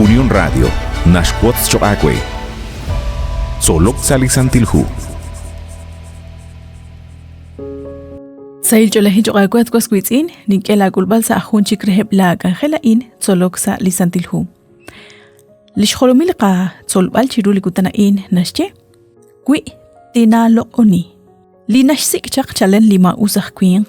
Unión Radio, Nashquots Choacue. Solok Salisantilhu. Sail Jolahi Choacuet Quasquitzin, Nikela Gulbal sa Hunchik Rehebla Gangelain, Solok Salisantilhu. Lishholomilka, Solbal Chirulikutana'in, Nashche. Qui Tina Looni. Linashsik Chak Chalen Lima Usah Queen.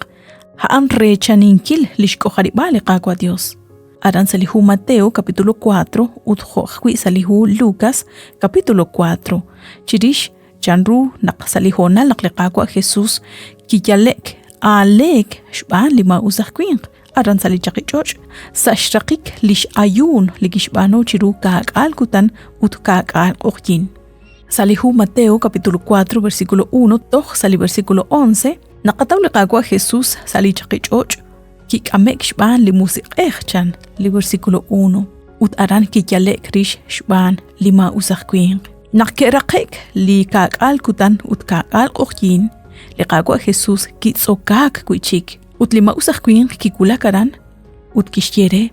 Haan Rechaninkil Lishkoharibale Qaqua Dios. Aran salihu Mateo capítulo 4, utjoqui salihu Lucas capítulo 4. Chirish chanru naqsalihona laqliqaqua Jesús kiyalek alek shban lima usaqquin. Aran salichaqichoch sashraqik lish ayun likishbano chiru kaqalkutan utkaqal qoqin. Salihu Mateo capítulo 4 versículo 1 toj sali versículo 11 naqatawliqaqua Jesús salichaqichoch Kikamek shban li musiq chan li versículo 1 ut aran kiyalek rish shban lima usaqquin naqkeraqek li kaqal kutan ut kaqal qoqin li qaqwa Jesús kitzokak kuichik ut lima usaqquin kikulakaran ut kishiere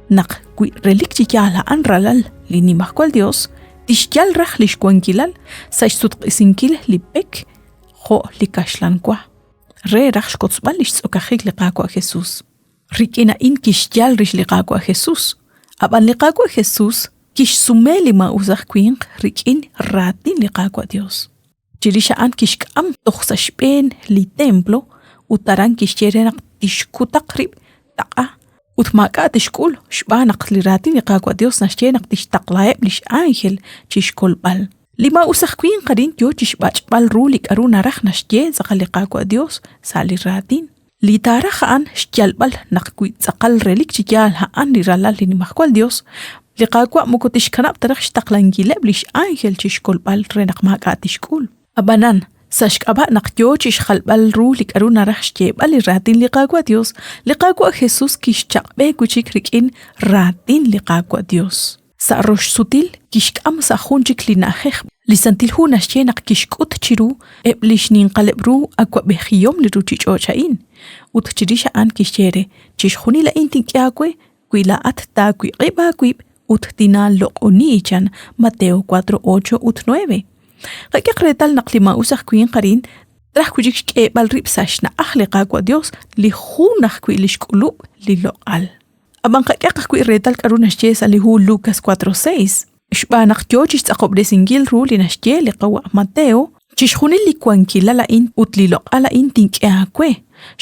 naq kui relik chikala anralal li nimaqkwal Dios tishyal raj li shkuankilal sashtut qisinkil li pek jo li kashlankwa Re rachkotzbal litzokajik liqaqua Jesús. Rikina in kishyal rish liqaqua Jesús. Aban liqaqua Jesús kish sumeli ma usaqquin rikin ratin liqaqua Dios. Chirisha an kishkam toxsashpen li templo utaran kishyerenaq tishkutaqrib taqa utmaka tishkul shbanaq li ratin liqaqua Dios nashyenaq tishtaqlaeb lish ángel chishkolbal. Lima usaqquin qarin yo chishbachbal rulik aruna raj nashye zaqaliqaqua Dios sali ratin. Li taraj an shkyalbal naqkuit zaqal relik chikyal haan li ralal li nimaqkwal Dios. Liqaqua mukotishkanab taraj shtaqlankileb lish ángel chishkolbal renaq maka tishkul. Abanan sashkaba naqyo chishkhalbal rulik aruna raj shkyebal li ratin liqaqua Dios. Liqaqua Jesús kishchaqbe kuchik rikin ratin liqaqua Dios. Sa rosh sutil kishkam sa hunchik linajej lisantilhu nashyenaq kishkut chiru eblish ninqalebru akwa behiyom li ruchichochain ut chirisha an kishere chishkhuni la intinkyakwe kuila at ta kuiba kuib ut tina loqoni chan Mateo 4:8 ut 9 qaqiqretal naqlima usaqquin qarin traj kujik kebal ripsashna akhliqaqwa Dios li khunaq kuilishqulub li loqal Aban qaqiaq kui retal karunashche salihu Lucas 4:6. Shbanaq yochis aqobresingil ru linashche liqawa Mateo. Chishkhuni likwankila la in utliloq ala in tinqeakwe.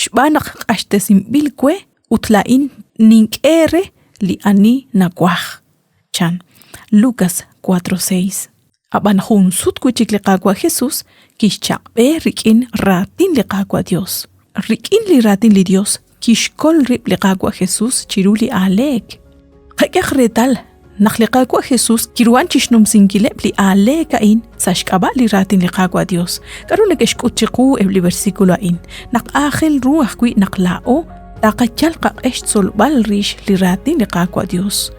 Shbanaq qashtesimbil kwe utla in ninkere li ani nakwaj. Chan. Lucas 4:6. Aban hun sut kuchik liqaqwa Jesús kishchaqbe rikin ratin liqaqwa Dios. Rikin li ratin li Dios. Kishkol rib liqaqwa Jesús chiruli alek. Qaqiaq retal naqliqaqwa Jesús kiruan chishnum sinkileb li aleka in sashkaba li ratin liqaqwa Dios. Karunek eshkutchiqu ebli versículo in. Naq akhel ruach kui naqlao taqachal qaqesh solbal rish li ratin liqaqwa Dios.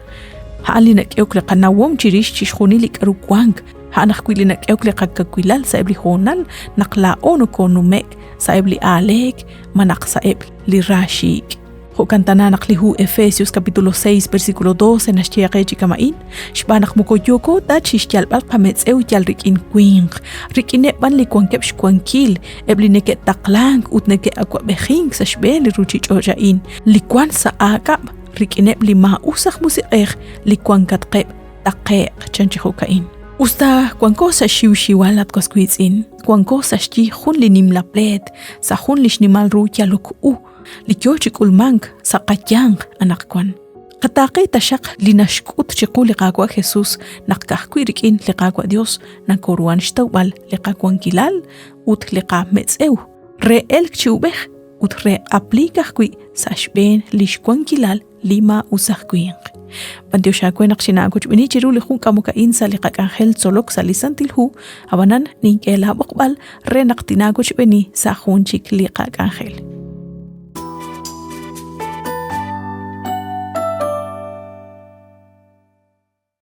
Haali nak'eok liqanawom chirish chishkhuni liqarukwang. Haanaq kui linak'eok liqaqakwilal sa ebli honal naqlao no konumek sa ebli alek manak sa ebli li rashik. Hukantana naqlihu Efesios capítulo 6 versículo 12 nashtiaqechi kamain. Shbanaq mukoyoko ta chishyalbal qametzeu yal rikin quing. Rikine ban li kwankep shkwankil ebli neke taqlang ut neke akwa behing sa shbel li ruchichochain. Likwan sa akab rikine li ma usaq musiqeq li kwankatqeb taqeq chanchihukain. Usta kwanko sa shiwshiwalat koskuitzin, kwanko sa shti hun li nimlaplet, sa hun li shnimal ruya luku, li kyochik ulmank sa qatyang anak kwan. Kataqay tashak li nashkut chiku li qaqwa Jesús naqkahkwi rikin li qaqwa Dios nakoruan shtawbal li qaqwan kilal ut li qametzew. Re elk chiubeh ut re aplikahkwi sa shben li shkwan kilal lima usahkwing. Bandio shakwe naqshinakuch bini chiru li khun kamukain sa liqaq Angel Solok salisantilhu abanan ninkela baqbal re naqtinakuch bini sa khunchik liqaq Angel.